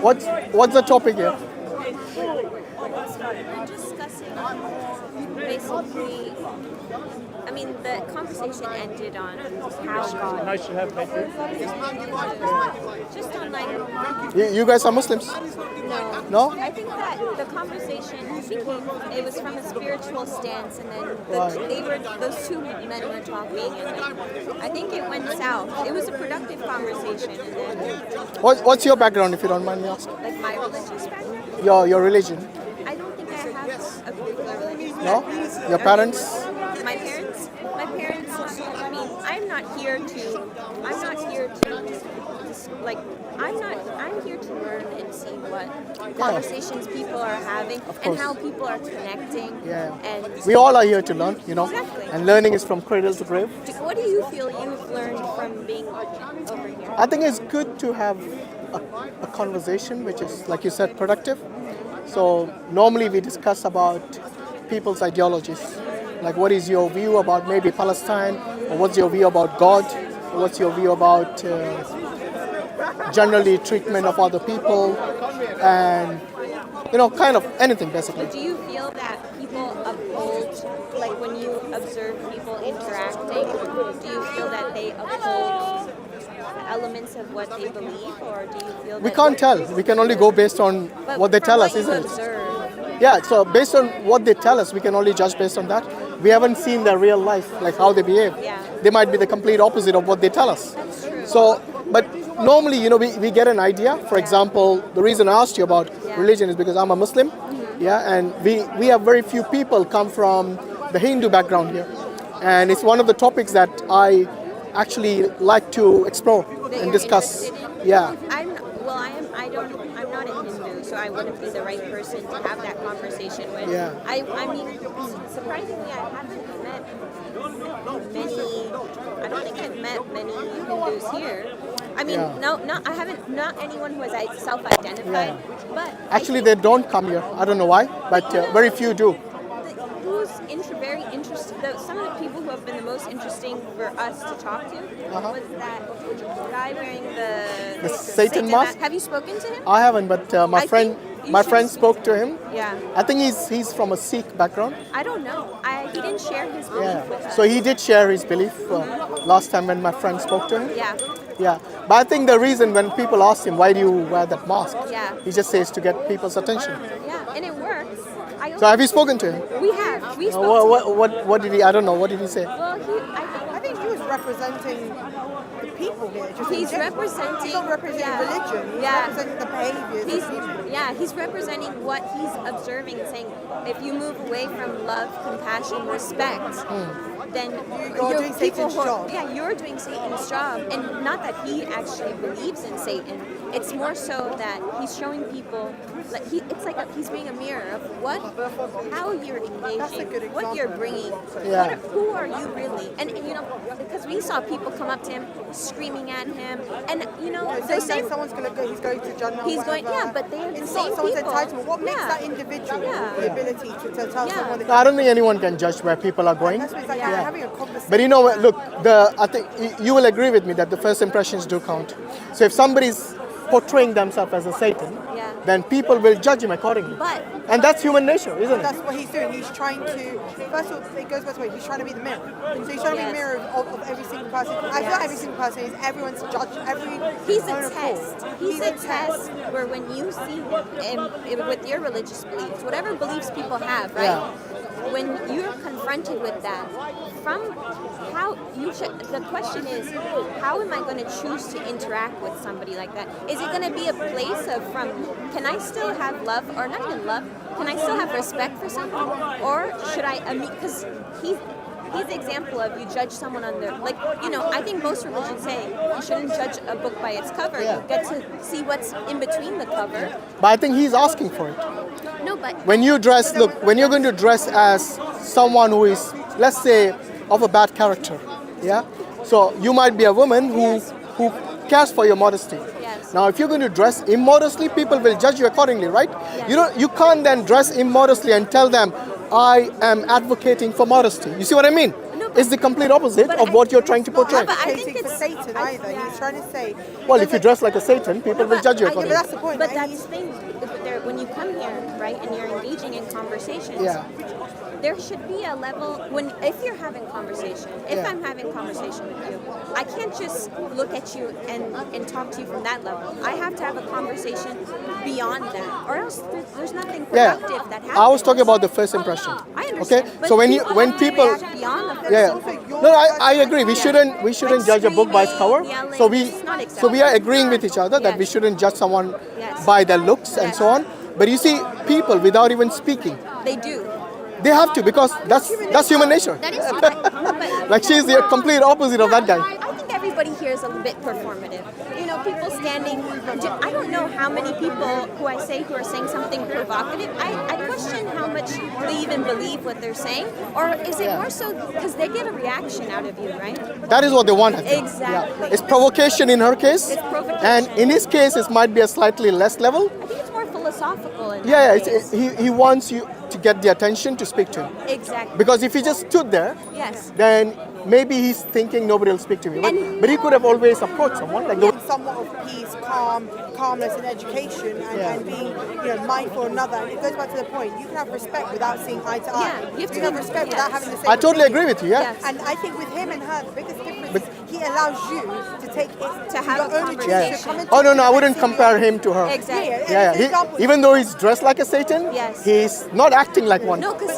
What's the topic here? We're discussing basically. I mean, the conversation ended on how God. Nice to have met you. Just on like. You guys are Muslims? No. No? I think that the conversation became. It was from a spiritual stance, and then those two men were talking, and then I think it went south. It was a productive conversation, and then What's your background, if you don't mind me asking? like my religious background. Your religion? I don't think I have a particular religious No? background. Your parents? My parents. I mean, I'm not here to like. I'm here to learn and see what conversations people are having and how people are connecting. Yeah. And We all are here to learn, you know. Exactly. And learning is from cradle to grave. what do you feel you've learned from being over here? I think it's good to have a conversation which is, like you said, productive. So normally we discuss about people's ideologies. Like, what is your view about maybe Palestine? Or what's your view about God? Or what's your view about generally treatment of other people? And, you know, kind of anything basically. Do you feel that people uphold, like when you observe people interacting, do you feel that they uphold elements of what they believe, or do you feel that We can't tell. We can only go based on But what they from tell what us, you isn't it? observe, Yeah, so based on what they tell us, we can only judge based on that. We haven't seen their real life, like how they behave. Yeah. They might be the complete opposite of what they tell us. That's true. So, but normally, you know, we get an idea. For example, the reason I asked you about religion is because I'm a Muslim. Yeah, and we have very few people come from the Hindu background here. And it's one of the topics that I actually like to explore that and you're discuss. interested in? Yeah. I'm not a Hindu, so I wouldn't be the right person to have that conversation with. Yeah. I mean, surprisingly, I haven't met many. I don't think I've met many Hindus here. I mean, I haven't. Not anyone who has self-identified, but Actually, they don't come here. I don't know why, but very few do. who's very interesting. Some of the people who have been the most interesting for us to talk to was that guy wearing the Satan mask? Have you spoken to him? I haven't, but my I friend think you my should friend speak spoke to to him. Yeah. I think he's from a Sikh background. I don't know. He didn't share his belief with us. So he did share his belief last time when my friend spoke to him. Yeah. Yeah. But I think the reason when people ask him, why do you wear that mask? Yeah. He just says to get people's attention. Yeah, and it works. So have you spoken to him? We have. We spoke to him. What did he, I don't know, what did he say? Well, I think he was representing the people here. Just He's in general. representing- He's not representing yeah. religion. He's Yeah. representing the behaviors of people. he's representing what he's observing, saying if you move away from love, compassion, respect, then You're doing Satan's job. Yeah, you're doing Satan's job, and not that he actually believes in Satan. It's more so that he's showing people, like it's like he's being a mirror of how you're engaging, a good what you're bringing, Yeah. who are you really, and you know, because we saw people come up to him, screaming at him, and you know, So those saying same. someone's going to go, he's going to Jannah. He's going, whatever. yeah, but they are the It's same not someone's people. entitlement. What makes Yeah. that individual Yeah. the ability to tell Yeah. someone? No, I don't think anyone can judge where people are going. That's what it's like Yeah. having a conversation. But you know what, look, I think you will agree with me that the first impressions do count. So if somebody's portraying themselves as a Satan, Yeah. then people will judge him accordingly. But And that's human nature, isn't it? That's what he's doing. He's trying to, first of all, it goes both ways. He's trying to be the mirror. So he's trying to be Yes. the mirror of every single person. I feel like every single person is everyone's judge. he's a owner of test. thought. He's a test where when you see him with your religious beliefs, whatever beliefs people have, right? When you're confronted with that, from how you should, the question is, how am I going to choose to interact with somebody like that? Is it going to be a place of can I still have love, or not even love? Can I still have respect for someone, or should I? Because he's the example of you judge someone on their, like, you know, I think most religions say you shouldn't judge a book by its cover. Yeah. You get to see what's in between the cover. But I think he's asking for it. No, but When you dress, look, when you're going to dress as someone who is, let's say, of a bad character, yeah? So you might be a woman who cares for your modesty. Yes. Now, if you're going to dress immodestly, people will judge you accordingly, right? Yes. You can't then dress immodestly and tell them, I am advocating for modesty. You see what I mean? No, is the complete opposite But of what you're trying to portray. but I think advocating for it's- Satan I- either. yeah. He's trying to say. Well, if you dress like a Satan, people will judge you I- accordingly. but that's the point. But And that's he's- the thing. When you come here, right, and you're engaging in conversations, Yeah. there should be a level if you're having conversation. If Yeah. I'm having conversation with you, I can't just look at you and talk to you from that level. I have to have a conversation beyond that, or else there's nothing Yeah, productive that happens. I was talking about the first impression. I understand. Okay, But so when people, react beyond the yeah, also your no, I judgment. agree. We Yeah. shouldn't Like judge a book by its cover. screaming, yelling, So it's not so we are acceptable. agreeing with each other that we Yes. shouldn't judge someone Yes. by their looks and Yes. so on. But you see, people without even speaking, They do. they have to because that's human nature. That is but Like she's the complete opposite of that guy. I think everybody here is a bit performative. You know, people standing. I don't know how many people who I say who are saying something provocative. I question how much they even believe what they're saying, or is it more so because they get a reaction out of you, right? That is what they want, I think. Exactly. Yeah. It's provocation in her case. It's provocation. And in his case, it might be a slightly less level. I think it's more philosophical. In Yeah, that case. he wants you to get the attention to speak to him. Exactly. Because if he just stood there, Yes. then maybe he's thinking nobody will speak to me. But he could have always approached someone. Like the, somewhat of peace, calmness, and education, and being mindful of another. And it goes back to the point: you can have respect without seeing eye to eye. Yeah, you have to can have be- respect yes. without having the same. I totally opinion. agree with you. Yeah. Yes. And I think with him and her, the biggest difference is he allows you to take it To have your a own conversation. intuition, come into Oh no, it I and wouldn't see compare the- him to her. Exactly. Yeah, Yeah, for example, even though he's dressed like a Satan, Yes. he's not acting like one. No, because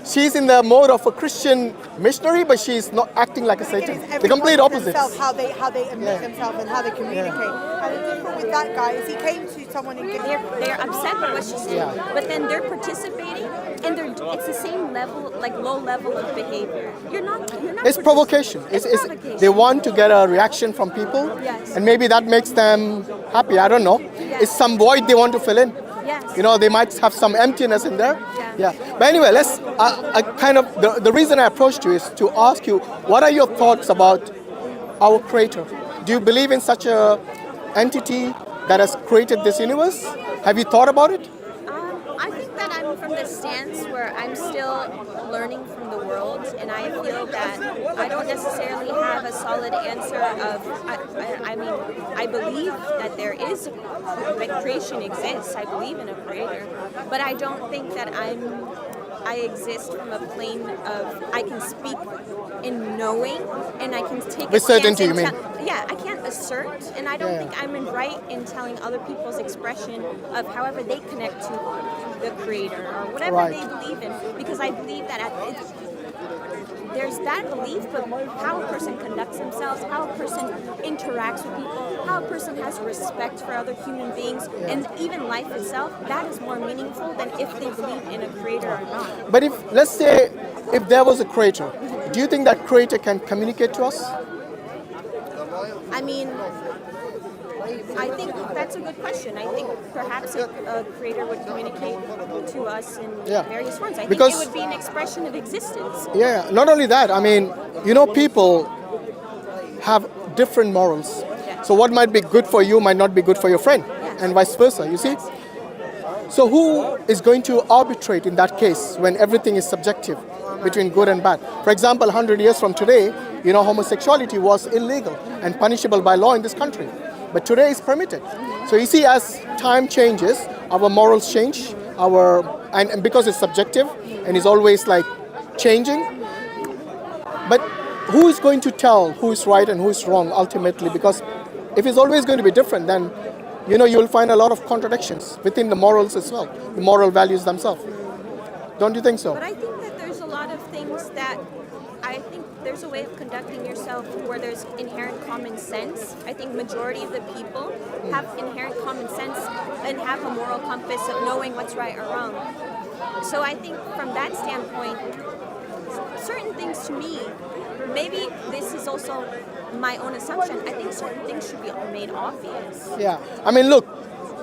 She's in the mode of a Christian missionary, but she's not acting like a It Satan. is The complete everyone opposite. themselves, how they admit Yeah. themselves and how they communicate. And the difference with that guy is he came to someone and gave they're upset with what she's saying, Yeah. but then they're participating, and it's the same level, like low level of behavior. You're not. It's provocation. It's provocation. They want to get a reaction from people, Yes. and maybe that makes them happy. I don't know. Yes. It's some void they want to fill in. Yes. You know, they might have some emptiness in there. Yeah. But anyway, let's. I kind of the reason I approached you is to ask you, what are your thoughts about our Creator? Do you believe in such a entity that has created this universe? Have you thought about it? I think that I'm from the stance where I'm still learning from the world, and I feel that I don't necessarily have a solid answer of. I mean, I believe that there is that creation exists. I believe in a creator, but I don't think that I exist from a plane of I can speak in knowing, and I can take With a stance certainty, and you mean? yeah, I can't assert, and I don't Yeah. think I'm right in telling other people's expression of however they connect to the creator or whatever Right. they believe in, because I believe that there's that belief, but how a person conducts themselves, how a person interacts with people, how a person has respect for other human beings, and even life itself, that is more meaningful than if they believe in a creator or not. But if, let's say, if there was a creator, do you think that creator can communicate to us? I mean, I think that's a good question. I think perhaps a creator would communicate to us in Yeah. various forms. I Because- think it would be an expression of existence. Yeah, not only that, I mean, you know, people have different morals. Yeah. So what might be good for you might not be good for your friend, Yes. and vice versa, you see? So who is going to arbitrate in that case when everything is subjective between good and bad? For example, 100 years from today, you know, homosexuality was illegal and punishable by law in this country. But today it's permitted. So you see, as time changes, our morals change, and because it's subjective and is always like changing. But who is going to tell who is right and who is wrong ultimately? Because if it's always going to be different, then you know you'll find a lot of contradictions within the morals as well, the moral values themselves. Don't you think so? But I think that there's a lot of things that I think there's a way of conducting yourself where there's inherent common sense. I think majority of the people have inherent common sense and have a moral compass of knowing what's right or wrong. So I think from that standpoint, certain things to me, maybe this is also my own assumption, I think certain things should be made obvious. Yeah. I mean, look,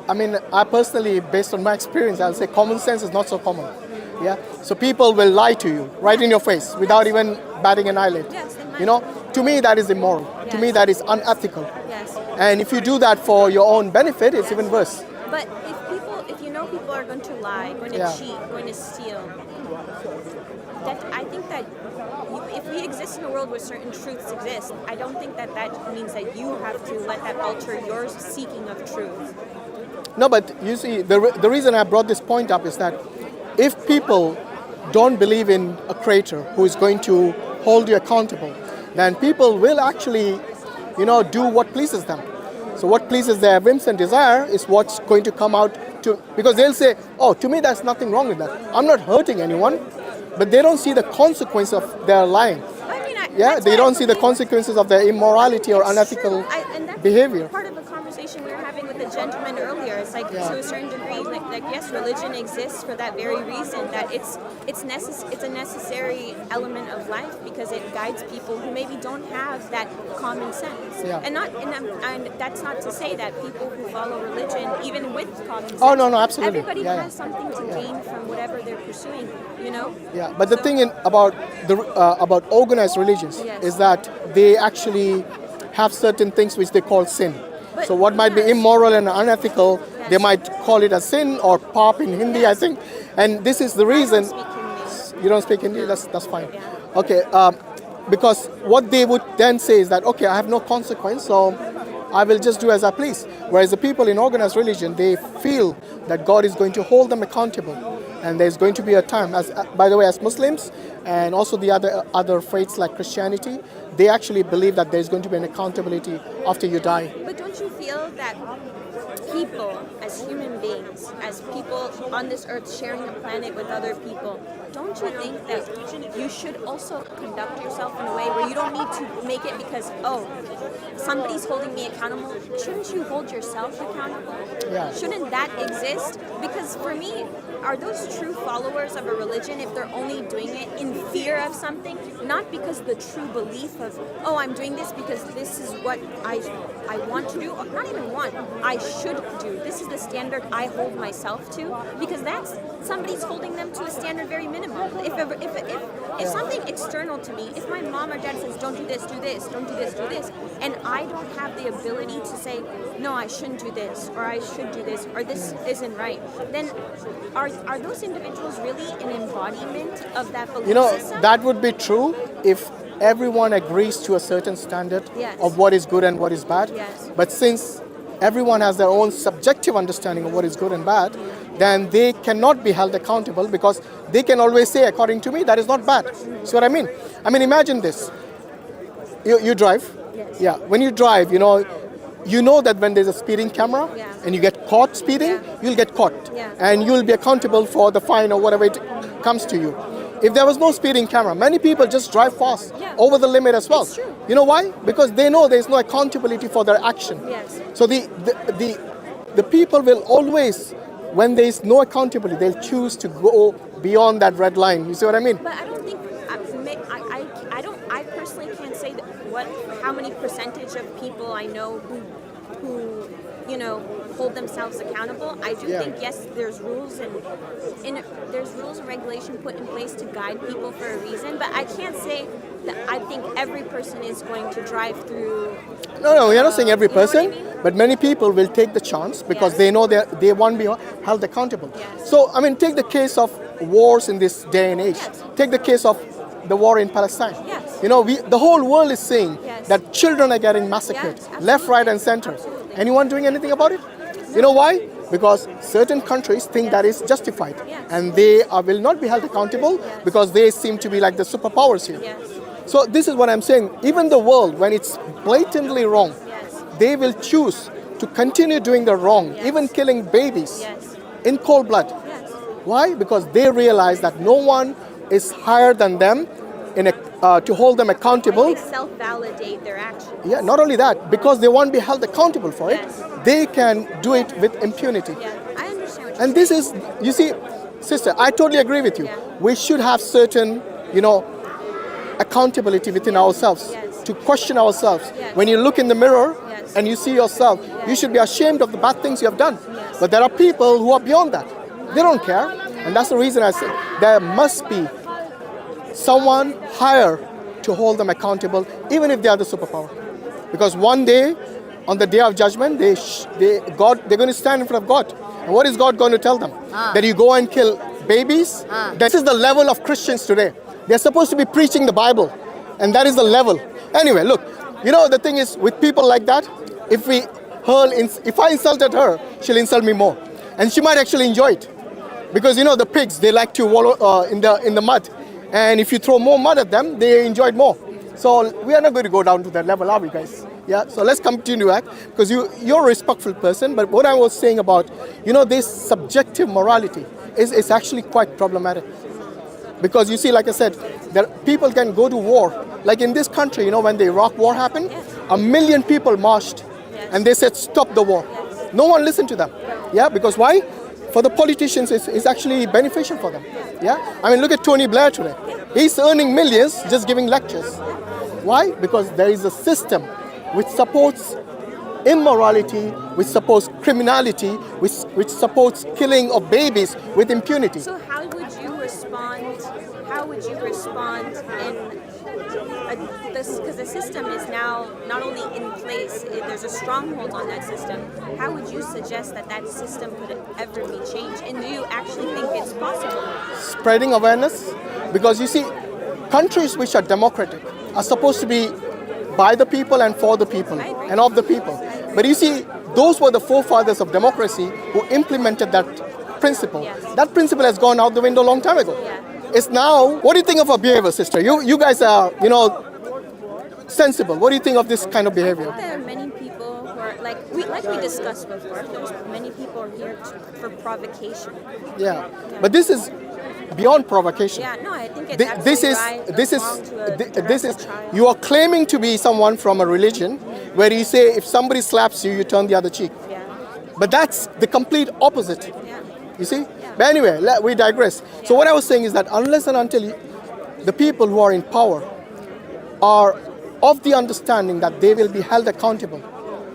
I personally, based on my experience, I'll say common sense is not so common. Yeah. So people will lie to you right in your face without even batting an eyelid. Yes, they might. You know, to me that is immoral. To Yes. me that is unethical. Yes. And if you do that for your own benefit, it's even worse. But if you know people are going to lie, going to Yeah. cheat, going to steal, I think that if we exist in a world where certain truths exist, I don't think that means that you have to let that alter your seeking of truth. No, but you see, the reason I brought this point up is that if people don't believe in a creator who is going to hold you accountable, then people will actually, do what pleases them. So what pleases their whims and desire is what's going to come out because they'll say, oh, to me there's nothing wrong with that. I'm not hurting anyone, but they don't see the consequence of their lying. They don't see the consequences of their immorality or unethical behavior. Part of the conversation we were having with the gentleman earlier, it's like to a certain degree, like yes, religion exists for that very reason, that it's a necessary element of life because it guides people who maybe don't have that common sense. And that's not to say that people who follow religion, even with common sense, no, absolutely, everybody has something to gain from whatever they're pursuing. Yeah, but the thing about organized religions is that they actually have certain things which they call sin. So what might be immoral and unethical, they might call it a sin or pop in Hindi, I think. And this is the reason. You don't speak Hindi? That's fine. Okay, because what they would then say is that, okay, I have no consequence, so I will just do as I please. Whereas the people in organized religion, they feel that God is going to hold them accountable. And there's going to be a time, by the way, as Muslims and also the other faiths like Christianity, they actually believe that there's going to be an accountability after you die. But don't you feel that people, as human beings, as people on this earth sharing a planet with other people, don't you think that you should also conduct yourself in a way where you don't need to make it because, somebody's holding me accountable? Shouldn't you hold yourself accountable? Yeah. Shouldn't that exist? Because for me, are those true followers of a religion if they're only doing it in fear of something, not because the true belief of, I'm doing this because this is what I want to do, or not even want, I should do. This is the standard I hold myself to, because that's somebody's holding them to a standard very minimal. If something external to me, if my mom or dad says, don't do this, do this, don't do this, do this, and I don't have the ability to say, no, I shouldn't do this, or I should do this, or this isn't right, then are those individuals really an embodiment of that belief system? That would be true if everyone agrees to a certain standard of what is good and what is bad. Yes. But since everyone has their own subjective understanding of what is good and bad, then they cannot be held accountable because they can always say, according to me, that is not bad. See what I mean? I mean, imagine this. You drive. Yes. Yeah. When you drive, you know that when there's a speeding camera and you get caught speeding, you'll get caught. And you'll be accountable for the fine or whatever it comes to you. If there was no speeding camera, many people just drive fast over the limit as well. It's true. You know why? Because they know there's no accountability for their action. Yes. So the people will always, when there's no accountability, they'll choose to go beyond that red line. You see what I mean? But I don't think I personally can't say that how many percentage of people I know who hold themselves accountable. I do think yes, there's rules and regulation put in place to guide people for a reason, but I can't say that I think every person is going to drive through. No, we're not saying every person, You know what I mean? but many people will take the chance because they know they won't be held accountable. Yes. So, I mean, take the case of wars in this day and age. Yes. Take the case of the war in Palestine. Yes. The whole world is saying that children are getting massacred, Yes, left, right, and center. Absolutely. Anyone doing anything about it? No. You know why? Because certain countries think that is justified, and they will not be held accountable because they seem to be like the superpowers here. Yes. So this is what I'm saying. Even the world, when it's blatantly wrong, they will choose to continue doing the wrong, even killing babies in cold blood. Yes. Why? Because they realize that no one is higher than them to hold them accountable. They self-validate their actions. Yeah, not only that, because they won't be held accountable for it, they can do it with impunity. Yeah, I understand what you're And this is, you see, sister, I totally agree with you. We should have certain, accountability within ourselves, to question ourselves. When you look in the mirror and you see yourself, you should be ashamed of the bad things you have done. But there are people who are beyond that. They don't care. And that's the reason I say there must be someone higher to hold them accountable, even if they are the superpower. Because one day, on the day of judgment, they're going to stand in front of God. And what is God going to tell them? That you go and kill babies? This is the level of Christians today. They're supposed to be preaching the Bible, and that is the level. Anyway, look, you know, the thing is with people like that, if I insulted her, she'll insult me more, and she might actually enjoy it, because you know the pigs, they like to wallow in the mud, and if you throw more mud at them, they enjoy it more. So we are not going to go down to that level, are we, guys? Yeah. So let's continue that, because you're a respectful person. But what I was saying about, you know, this subjective morality is actually quite problematic, because you see, like I said, that people can go to war. Like in this country, you know, when the Iraq war happened, 1 million people marched, and they said stop the war. No one listened to them. Yeah. Because why? For the politicians, it's actually beneficial for them. Yeah. I mean, look at Tony Blair today. He's earning millions just giving lectures. Why? Because there is a system which supports immorality, which supports criminality, which supports killing of babies with impunity. So how would you respond? How would you respond in this? Because the system is now not only in place, there's a stronghold on that system. How would you suggest that system could ever be changed? And do you actually think it's possible? Spreading awareness, because you see, countries which are democratic are supposed to be by the people and for the people and of the people. But you see, those were the forefathers of democracy who implemented that principle. That principle has gone out the window a long time ago. It's now, what do you think of our behavior, sister? You guys are, you know, sensible. What do you think of this kind of behavior? There are many people who are, like we discussed before, there's many people are here for provocation. Yeah. But this is beyond provocation. Yeah, no, I think it's this is you are claiming to be someone from a religion where you say if somebody slaps you, you turn the other cheek. Yeah. But that's the complete opposite. Yeah. You see? But anyway, we digress. So what I was saying is that unless and until the people who are in power are of the understanding that they will be held accountable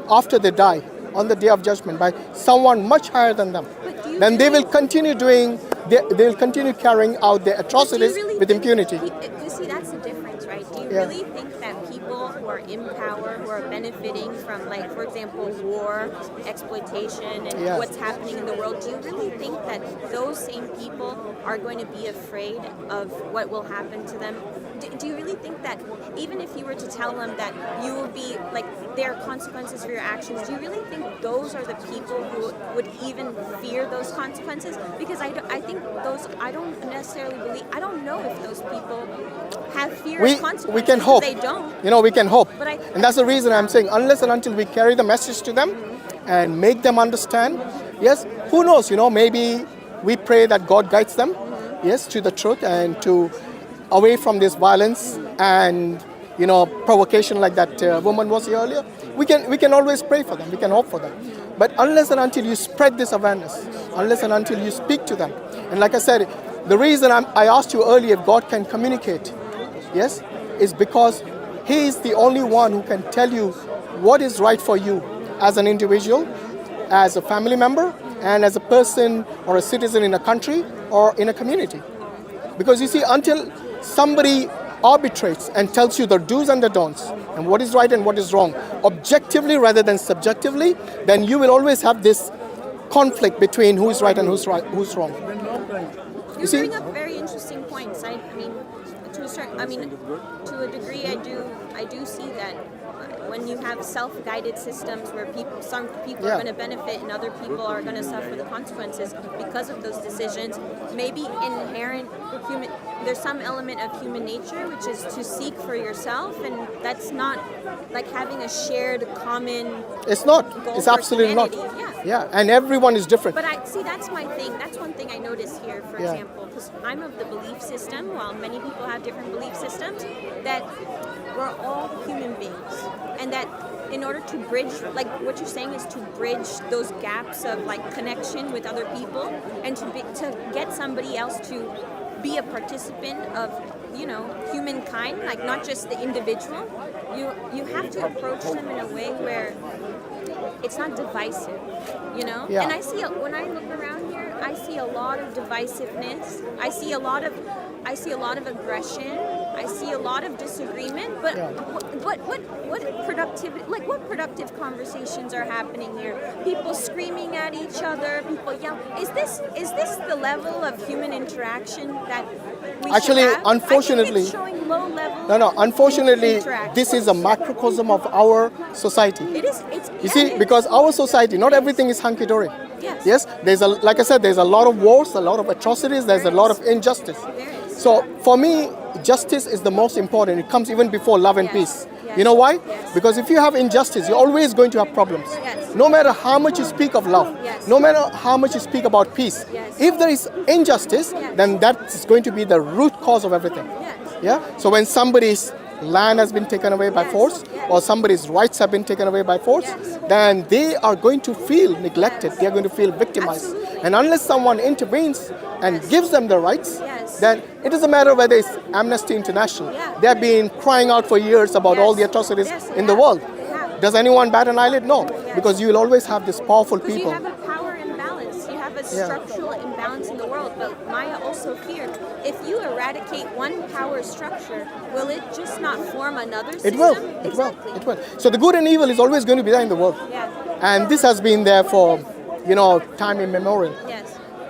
after they die on the day of judgment by someone much higher than them, then they will continue they will continue carrying out their atrocities with impunity. You see, that's the difference, right? Do you really think that people who are in power, who are benefiting from, like, for example, war, exploitation, and what's happening in the world, do you really think that those same people are going to be afraid of what will happen to them? Do you really think that even if you were to tell them that you will be, like, there are consequences for your actions, do you really think those are the people who would even fear those consequences? Because I think I don't necessarily believe, I don't know if those people have fear of consequences. We can hope. They don't. You know, we can hope. But and that's the reason I'm saying, unless and until we carry the message to them and make them understand, yes, who knows, you know, maybe we pray that God guides them, yes, to the truth and to away from this violence and, you know, provocation like that woman was here earlier. We can always pray for them. We can hope for them. But unless and until you spread this awareness, unless and until you speak to them, and like I said, the reason I asked you earlier if God can communicate, yes, is because He is the only one who can tell you what is right for you as an individual, as a family member, and as a person or a citizen in a country or in a community. Because you see, until somebody arbitrates and tells you the do's and the don'ts and what is right and what is wrong objectively rather than subjectively, then you will always have this conflict between who is right and who's wrong. You bring up very interesting points. I mean, to a degree, I do see that when you have self-guided systems where some people are going to benefit and other people are going to suffer the consequences because of those decisions, maybe inherent there's some element of human nature which is to seek for yourself, and that's not like having a shared common It's not. goal It's for absolutely not. humanity. Yeah, and everyone is different. But that's my thing. That's one thing I notice here, for example, because I'm of the belief system, while many people have different belief systems, that we're all human beings. And that in order to bridge, like what you're saying is to bridge those gaps of like connection with other people and to get somebody else to be a participant of, you know, humankind, like not just the individual. You have to approach them in a way where it's not divisive, you know? Yeah. And I see, when I look around here, I see a lot of divisiveness. I see a lot of aggression. I see a lot of disagreement. But what productivity? Like what productive conversations are happening here? People screaming at each other. People yell. Is this the level of human interaction that we Actually, should have. unfortunately, I think it's showing low level. Unfortunately, interaction. this is a microcosm of our society. It is. It's. You see, because our society, not everything is hunky-dory. Yes. Yes, like I said, there's a lot of wars, a lot of atrocities, there's a lot of injustice. There is. So for me, justice is the most important. It comes even before love and Yes. peace. Yes. You know why? Yes. Because if you have injustice, you're always going to have problems. Yes. No matter how much you speak of love, Yes. no matter how much you speak about peace, Yes. if there is injustice, Yes. then that's going to be the root cause of everything. Yes. Yeah. So when somebody's land has been taken away by Yes, force, yes. or somebody's rights have been taken away by force, Yes. then they are going to feel neglected. They are going to feel victimized. Absolutely. And unless someone intervenes and Yes. gives them the rights, Yes. then it doesn't matter whether it's Amnesty International. Yeah. They have been crying out for years about all the Yes. atrocities Yes, they in the have. world. They have. Does anyone bat an eyelid? No, Yes. because you will always have these powerful Because people. you have a power imbalance. You have a Yeah. structural imbalance in the world. But Maya also feared, if you eradicate one power structure, will it just not form another system? It will. It Exactly. will. It will. So the good and evil is always going to be there in the world. Yeah. And this has been there for, time immemorial. Yes.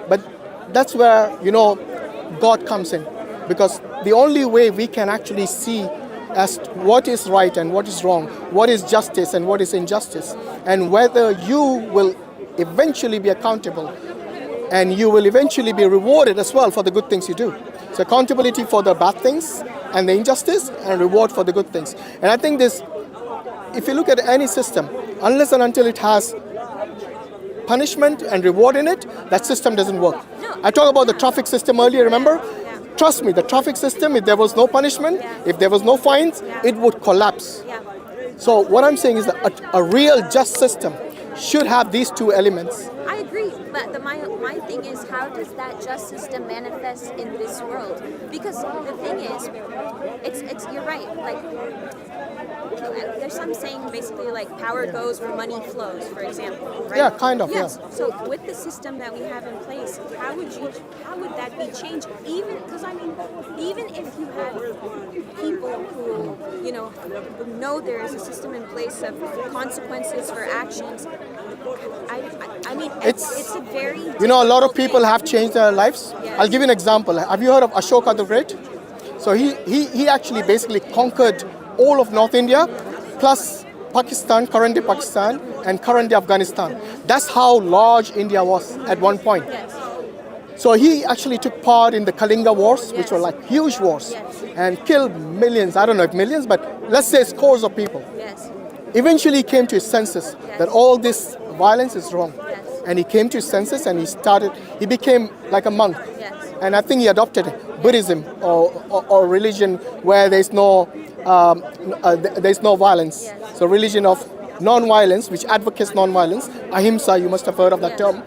But that's where, God comes in. Because the only way we can actually see as to what is right and what is wrong, what is justice and what is injustice, and whether you will eventually be accountable and you will eventually be rewarded as well for the good things you do. So accountability for the bad things and the injustice, and reward for the good things. And I think this, if you look at any system, unless and until it has punishment and reward in it, that system doesn't work. No. I talked about the traffic system earlier, remember? Yeah. Trust me, the traffic system, if there was no punishment, Yeah. if there was no fines, Yeah. it would collapse. Yeah. So what I'm saying is that a real just system should have these two elements. I agree, but my thing is, how does that just system manifest in this world? Because the thing is, it's you're right. Like, there's some saying basically like power goes where money flows, for example. Right? Yeah, kind of, Yes. yeah. So with the system that we have in place, how would that be changed? Even because even if you have people who know there is a system in place of consequences for actions. I mean, it's a very A lot of difficult people thing. have changed their lives. Yes. I'll give you an example. Have you heard of Ashoka the Great? So he actually basically conquered all of North India, plus Pakistan, current day Pakistan, and current day Afghanistan. That's how large India was at one point. Yes. So he actually took part in the Kalinga Wars, which Yes. were like huge wars, Yes. and killed millions, I don't know if millions, but let's say scores of people. Yes. Eventually he came to his senses that all this violence is wrong. Yes. And he came to his senses and he became like a monk. Yes. And I think he adopted Buddhism or religion where there's no violence. Yes. So religion of non-violence, which advocates non-violence, ahimsa, you must have heard of that Yes. term.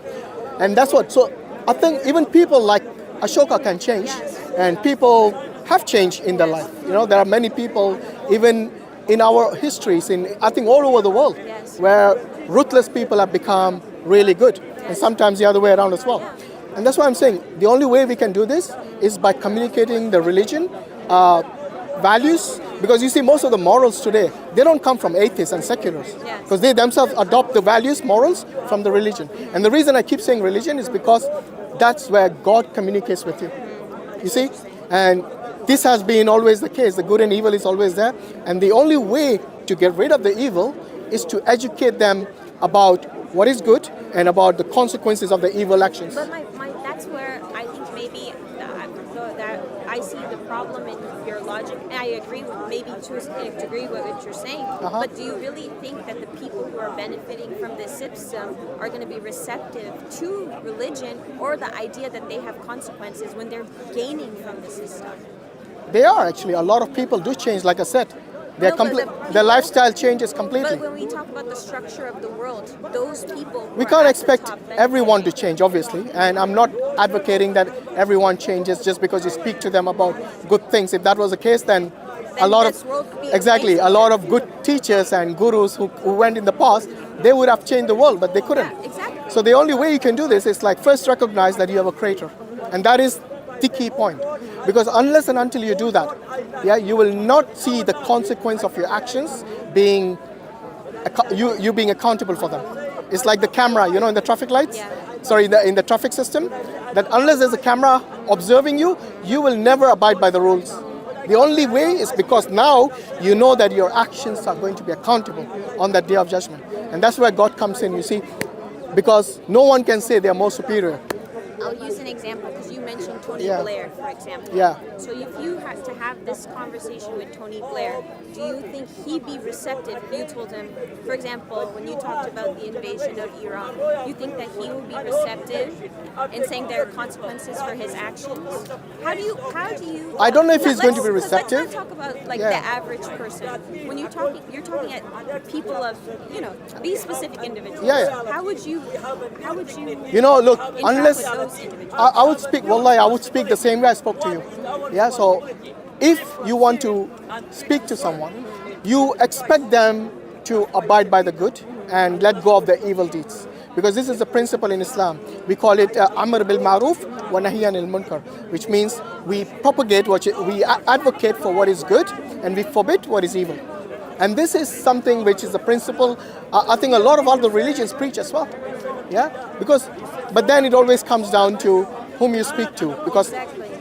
And that's what, so I think even people like Ashoka can change, Yes. and people have changed in their Yes. life. There are many people, even in our histories, I think all over the world, Yes. where ruthless people have become really good, and Yes. sometimes the other way around as well. Yeah. And that's why I'm saying the only way we can do this is by communicating the religion, values, because you see most of the morals today, they don't come from atheists and seculars, Yes. because they themselves adopt the values, morals from the religion. And the reason I keep saying religion is because that's where God communicates with you. You see? And this has been always the case. The good and evil is always there. And the only way to get rid of the evil is to educate them about what is good and about the consequences of the evil actions. But that's where I think maybe that I see the problem in your logic. And I agree with maybe to a degree with what you're saying. Uh-huh. But do you really think that the people who are benefiting from this system are going to be receptive to religion or the idea that they have consequences when they're gaining from the system? They are actually. A lot of people do change, like I said. No, but Their lifestyle changes completely. But when we talk about the structure of the world, those people who We are can't at the expect top everyone to benefiting- change, obviously, and I'm not advocating that everyone changes just because you speak to them about good things. If that was the case, then a lot this world could be exactly a amazing. lot of good teachers and gurus who went in the past, they would have changed the world, but they couldn't. Yeah, exactly. So the only way you can do this is like first recognize that you have a creator, and that is the key point. Because unless and until you do that, you will not see the consequence of your actions being you being accountable for them. It's like the camera, in the traffic lights. Yeah. in the traffic system, that unless there's a camera observing you, you will never abide by the rules. The only way is because now you know that your actions are going to be accountable on that day of judgment. And that's where God comes in, you see, because no one can say they are more superior. I'll use an example because you mentioned Tony Yeah. Blair, for example. Yeah. So if you had to have this conversation with Tony Blair, do you think he'd be receptive if you told him, for example, when you talked about the invasion of Iraq, you think that he would be receptive in saying there are consequences for his actions? How do you? I don't know if he's going to be receptive. Let's not talk about like Yeah. the average person. When you're talking at people of, these specific individuals. Yeah. How would you? Look, interact unless with those individuals? I would speak, wallahi, I would speak the same way I spoke to you. Yeah, so if you want to speak to someone, you expect them to abide by the good and let go of the evil deeds. Because this is a principle in Islam. We call it Amr bil Ma'ruf wa Nahy anil Munkar, which means we propagate we advocate for what is good and we forbid what is evil. And this is something which is a principle I think a lot of other religions preach as well. Yeah, but then it always comes down to whom you speak to. Because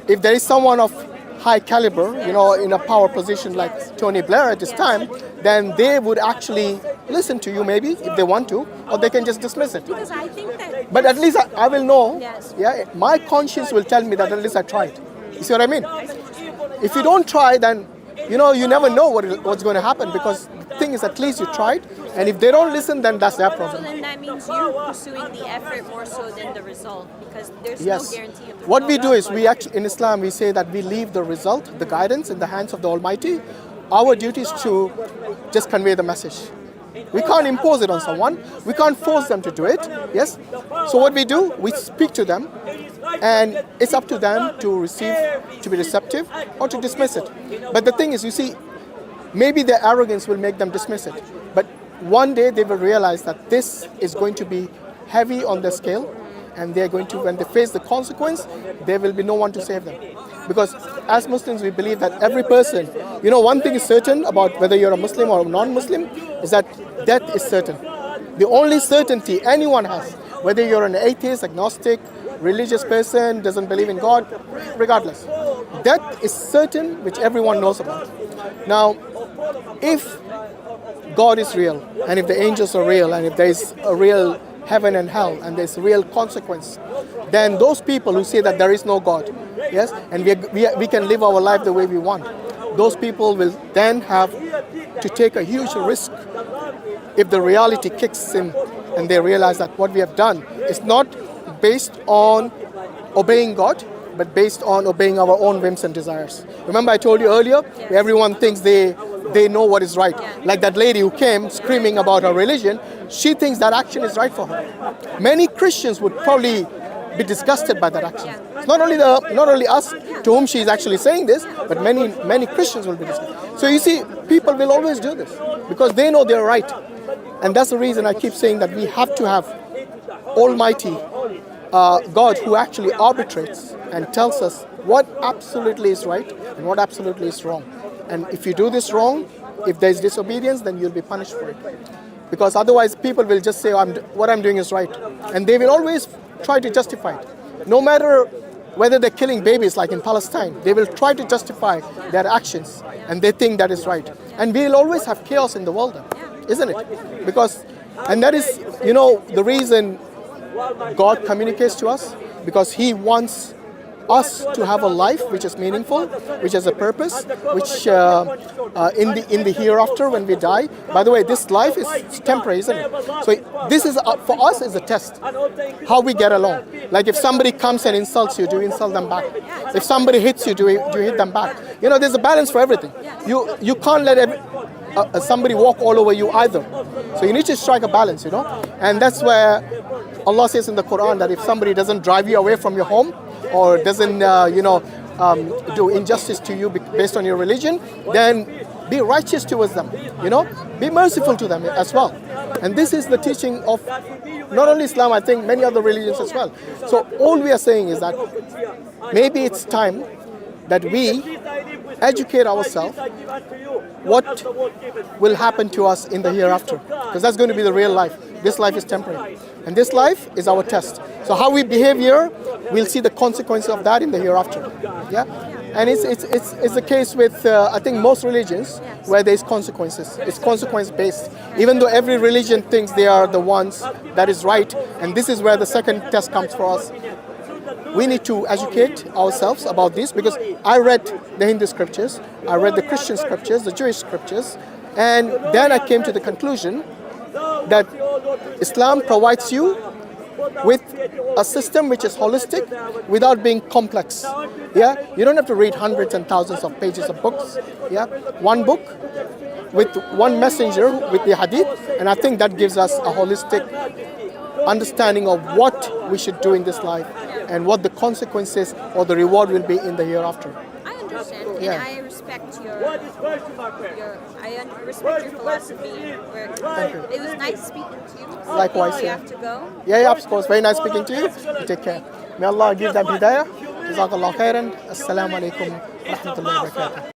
if there is someone of high caliber, in a power position like Tony Blair at this time, then they would actually listen to you maybe if they want to, or they can just dismiss it. Because I think that. But at least I will know. Yes. Yeah, my conscience will tell me that at least I tried. You see what I mean? If you don't try, then you never know what's going to happen, because the thing is at least you tried, and if they don't listen, then that's their So problem. then that means you're pursuing the effort more so than the result, because there's no Yes. guarantee of the What we result. do is in Islam, we say that we leave the result, the guidance in the hands of the Almighty. Our duty is to just convey the message. We can't impose it on someone. We can't force them to do it. Yes. So what we do, we speak to them, and it's up to them to be receptive, or to dismiss it. But the thing is, you see, maybe their arrogance will make them dismiss it. But one day they will realize that this is going to be heavy on their scale, and they're going to, when they face the consequence, there will be no one to save them. Because as Muslims, we believe that every person, one thing is certain about whether you're a Muslim or a non-Muslim, is that death is certain. The only certainty anyone has, whether you're an atheist, agnostic, religious person, doesn't believe in God, regardless, death is certain, which everyone knows about. Now, if God is real, and if the angels are real, and if there is a real heaven and hell, and there's real consequence, then those people who say that there is no God, yes, and we can live our life the way we want, those people will then have to take a huge risk if the reality kicks in and they realize that what we have done is not based on obeying God, but based on obeying our own whims and desires. Remember I told you earlier, everyone thinks they know what is right. Like that lady who came screaming about her religion, she thinks that action is right for her. Many Christians would probably be disgusted by that action. It's not only us to whom she is actually saying this, but many Christians will be disgusted. So you see, people will always do this because they know they're right. And that's the reason I keep saying that we have to have Almighty God who actually arbitrates and tells us what absolutely is right and what absolutely is wrong. And if you do this wrong, if there's disobedience, then you'll be punished for it. Because otherwise people will just say, what I'm doing is right. And they will always try to justify it. No matter whether they're killing babies like in Palestine, they will try to justify their actions and they think that is right. And we'll always have chaos in the world, isn't it? And that is, the reason God communicates to us, because He wants us to have a life which is meaningful, which has a purpose, which in the hereafter when we die. By the way, this life is temporary, isn't it? So this is for us is a test, how we get along. Like if somebody comes and insults you, do you insult them back? If somebody hits you, do you hit them back? There's a balance for everything. You can't let somebody walk all over you either. So you need to strike a balance, And that's where Allah says in the Quran that if somebody doesn't drive you away from your home, or doesn't, do injustice to you based on your religion, then be righteous towards them, Be merciful to them as well. And this is the teaching of not only Islam, I think many other religions as well. So all we are saying is that maybe it's time that we educate ourselves what will happen to us in the hereafter, because that's going to be the real life. This life is temporary. And this life is our test. So how we behave here, we'll see the consequences of that in the hereafter. Yeah? And it's the case with, I think, most religions where there's consequences. It's consequence-based. Even though every religion thinks they are the ones that is right, and this is where the second test comes for us. We need to educate ourselves about this, because I read the Hindu scriptures, I read the Christian scriptures, the Jewish scriptures, and then I came to the conclusion that Islam provides you with a system which is holistic without being complex. Yeah, you don't have to read hundreds and thousands of pages of books. Yeah, one book with one messenger with the hadith, and I think that gives us a holistic understanding of what we should do in this life and what the consequences or the reward will be in the hereafter. I understand, Yeah. and I respect your philosophy. It was nice speaking to you. Likewise, You yeah. have to go. Yeah, of course. Very nice speaking to you. You take care. May Allah give them hidayah. Jazakallah khairan. Assalamu alaikum wa rahmatullahi wa barakatuh.